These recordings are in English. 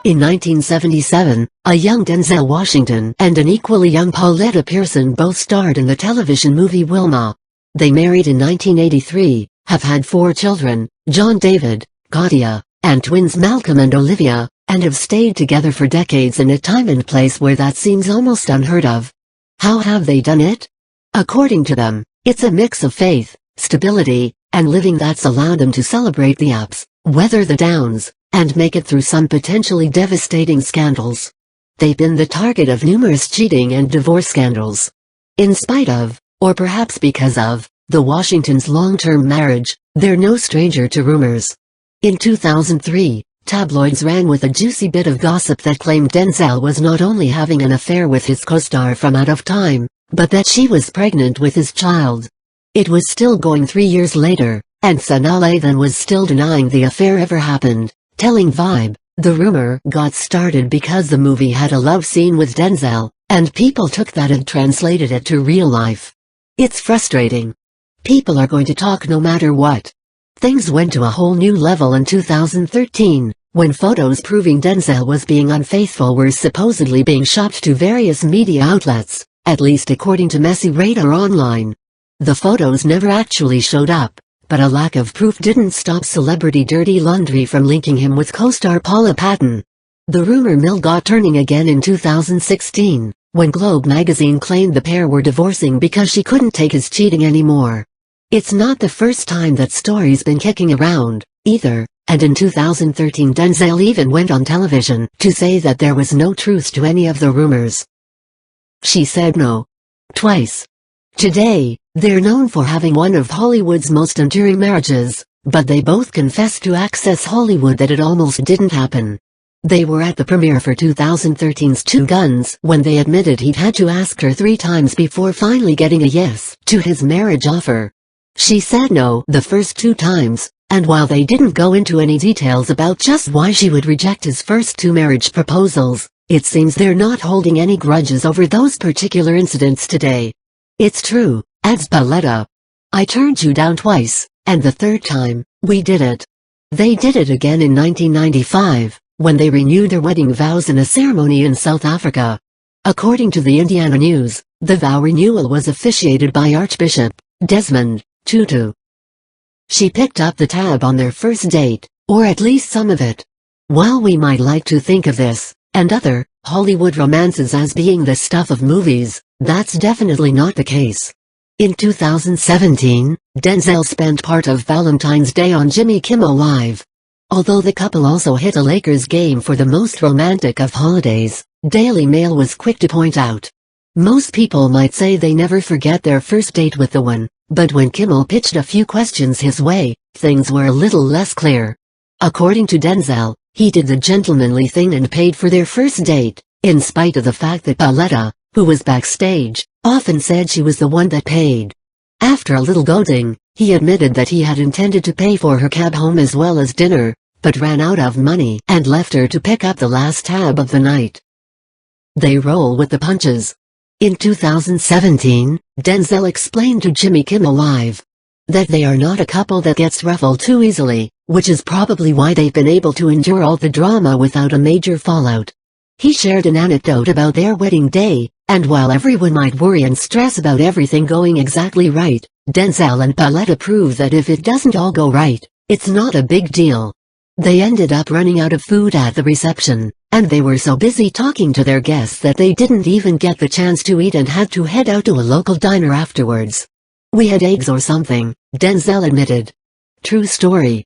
In 1977, a young Denzel Washington and an equally young Pauletta Pearson both starred in the television movie Wilma. They married in 1983, have had 4 children, John David, Katia, and twins Malcolm and Olivia, and have stayed together for decades in a time and place where that seems almost unheard of. How have they done it? According to them, it's a mix of faith, stability, and living that's allowed them to celebrate the ups, weather the downs, and make it through some potentially devastating scandals. They've been the target of numerous cheating and divorce scandals. In spite of, or perhaps because of, the Washingtons' long-term marriage, they're no stranger to rumors. In 2003, tabloids ran with a juicy bit of gossip that claimed Denzel was not only having an affair with his co-star from Out of Time, but that she was pregnant with his child. It was still going 3 years later, and Sanaa Lay then was still denying the affair ever happened, telling Vibe, "The rumor got started because the movie had a love scene with Denzel, and people took that and translated it to real life. It's frustrating. People are going to talk no matter what." Things went to a whole new level in 2013, when photos proving Denzel was being unfaithful were supposedly being shopped to various media outlets, at least according to Messy Radar Online. The photos never actually showed up, but a lack of proof didn't stop celebrity dirty laundry from linking him with co-star Pauletta Pearson. The rumor mill got turning again in 2016, when Globe magazine claimed the pair were divorcing because she couldn't take his cheating anymore. It's not the first time that story's been kicking around, either, and in 2013 Denzel even went on television to say that there was no truth to any of the rumors. She said no. Twice. Today, they're known for having one of Hollywood's most enduring marriages, but they both confessed to Access Hollywood that it almost didn't happen. They were at the premiere for 2013's Two Guns when they admitted he'd had to ask her 3 times before finally getting a yes to his marriage offer. She said no the first 2 times, and while they didn't go into any details about just why she would reject his first 2 marriage proposals, it seems they're not holding any grudges over those particular incidents today. "It's true," adds Pauletta. "I turned you down twice, and the 3rd time, we did it." They did it again in 1995, when they renewed their wedding vows in a ceremony in South Africa. According to the Indiana News, the vow renewal was officiated by Archbishop Desmond Tutu. She picked up the tab on their first date, or at least some of it. While we might like to think of this, and other, Hollywood romances as being the stuff of movies, that's definitely not the case. In 2017, Denzel spent part of Valentine's Day on Jimmy Kimmel Live. Although the couple also hit a Lakers game for the most romantic of holidays, Daily Mail was quick to point out. Most people might say they never forget their first date with the one, but when Kimmel pitched a few questions his way, things were a little less clear. According to Denzel, he did the gentlemanly thing and paid for their first date, in spite of the fact that Pauletta, who was backstage, often said she was the one that paid. After a little goading, he admitted that he had intended to pay for her cab home as well as dinner, but ran out of money and left her to pick up the last tab of the night. They roll with the punches. In 2017, Denzel explained to Jimmy Kimmel Live that they are not a couple that gets ruffled too easily, which is probably why they've been able to endure all the drama without a major fallout. He shared an anecdote about their wedding day, and while everyone might worry and stress about everything going exactly right, Denzel and Pauletta prove that if it doesn't all go right, it's not a big deal. They ended up running out of food at the reception, and they were so busy talking to their guests that they didn't even get the chance to eat and had to head out to a local diner afterwards. "We had eggs or something," Denzel admitted. True story.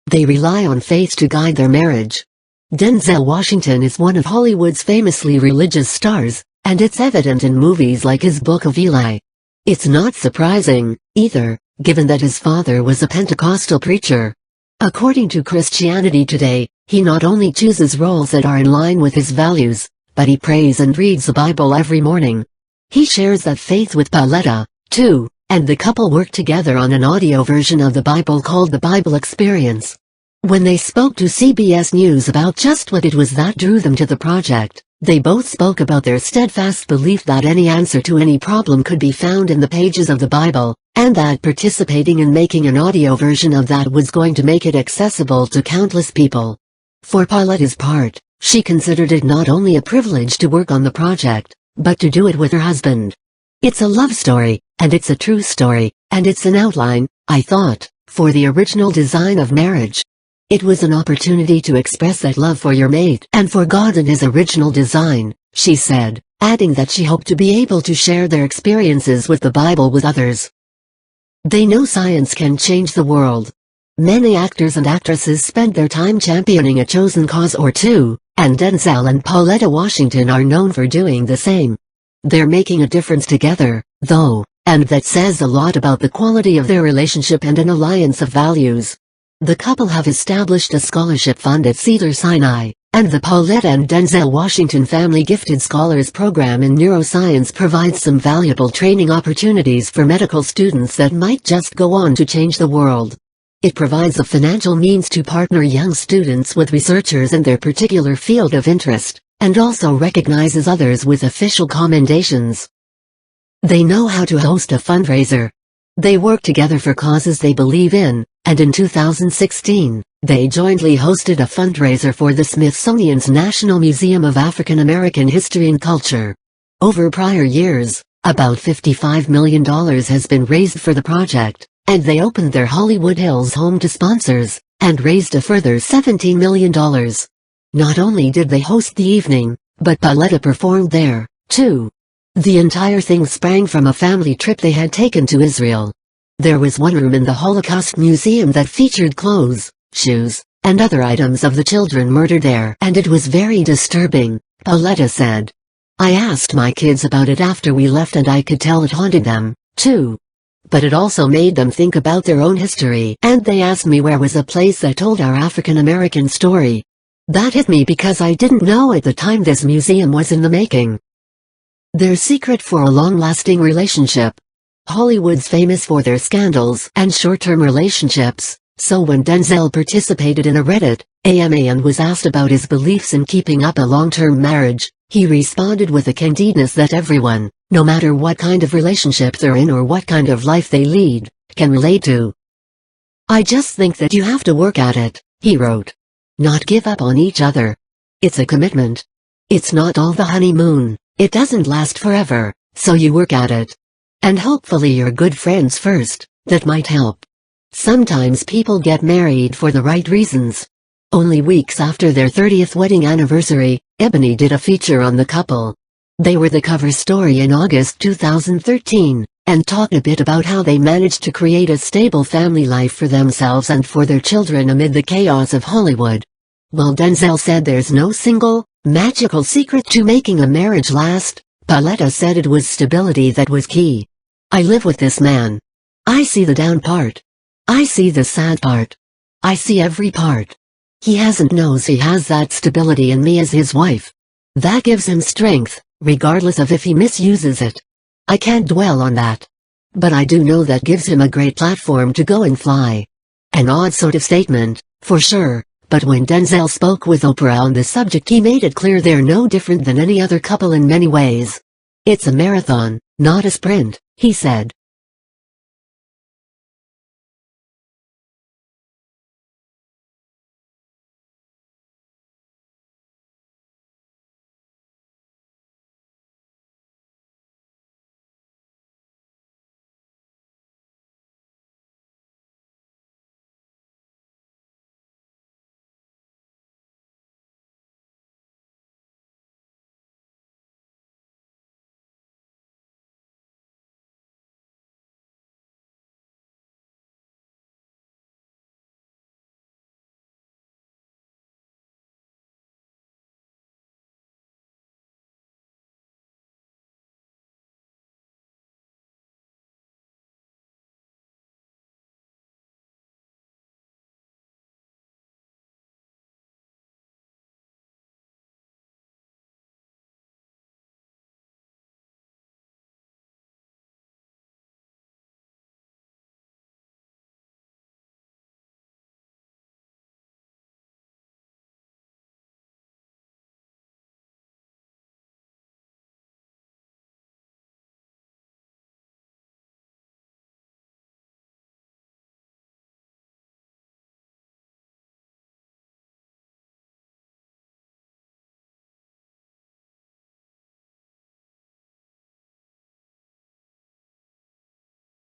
They rely on faith to guide their marriage. Denzel Washington is one of Hollywood's famously religious stars, and it's evident in movies like his Book of Eli. It's not surprising, either, given that his father was a Pentecostal preacher. According to Christianity Today, he not only chooses roles that are in line with his values, but he prays and reads the Bible every morning. He shares that faith with Pauletta, too, and the couple work together on an audio version of the Bible called The Bible Experience. When they spoke to CBS News about just what it was that drew them to the project, they both spoke about their steadfast belief that any answer to any problem could be found in the pages of the Bible, and that participating in making an audio version of that was going to make it accessible to countless people. For Pauletta's part, She considered it not only a privilege to work on the project, but to do it with her husband. It's a love story, and it's a true story, and it's an outline, I thought, for the original design of Marriage. It was an opportunity to express that love for your mate and for God in his original design, she said, adding that she hoped to be able to share their experiences with the Bible with others. They know science can change the world. Many actors and actresses spend their time championing a chosen cause or two, and Denzel and Pauletta Washington are known for doing the same. They're making a difference together, though, and that says a lot about the quality of their relationship and an alliance of values. The couple have established a scholarship fund at Cedars-Sinai, and the Pauletta and Denzel Washington Family Gifted Scholars Program in Neuroscience provides some valuable training opportunities for medical students that might just go on to change the world. It provides a financial means to partner young students with researchers in their particular field of interest, and also recognizes others with official commendations. They know how to host a fundraiser. They work together for causes they believe in, and in 2016, they jointly hosted a fundraiser for the Smithsonian's National Museum of African American History and Culture. Over prior years, about $55 million has been raised for the project, and they opened their Hollywood Hills home to sponsors, and raised a further $17 million. Not only did they host the evening, but Pauletta performed there, too. The entire thing sprang from a family trip they had taken to Israel. There was one room in the Holocaust Museum that featured clothes, shoes, and other items of the children murdered there, and it was very disturbing, Pauletta said. I asked my kids about it after we left and I could tell it haunted them, too. But it also made them think about their own history, and they asked me where was a place that told our African American story. That hit me because I didn't know at the time this museum was in the making. Their secret for a long-lasting relationship. Hollywood's famous for their scandals and short-term relationships, so when Denzel participated in a Reddit AMA and was asked about his beliefs in keeping up a long-term marriage, he responded with a candidness that everyone, no matter what kind of relationship they're in or what kind of life they lead, can relate to. I just think that you have to work at it, he wrote. Not give up on each other. It's a commitment. It's not all the honeymoon, it doesn't last forever, so you work at it. And hopefully you're good friends first, that might help. Sometimes people get married for the right reasons. Only weeks after their 30th wedding anniversary, Ebony did a feature on the couple. They were the cover story in August 2013, and talked a bit about how they managed to create a stable family life for themselves and for their children amid the chaos of Hollywood. While Denzel said there's no single, magical secret to making a marriage last, Pauletta said it was stability that was key. I live with this man. I see the down part. I see the sad part. I see every part. He knows he has that stability in me as his wife. That gives him strength, regardless of if he misuses it. I can't dwell on that. But I do know that gives him a great platform to go and fly. An odd sort of statement, for sure, but when Denzel spoke with Oprah on the subject he made it clear they're no different than any other couple in many ways. It's a marathon, not a sprint, he said.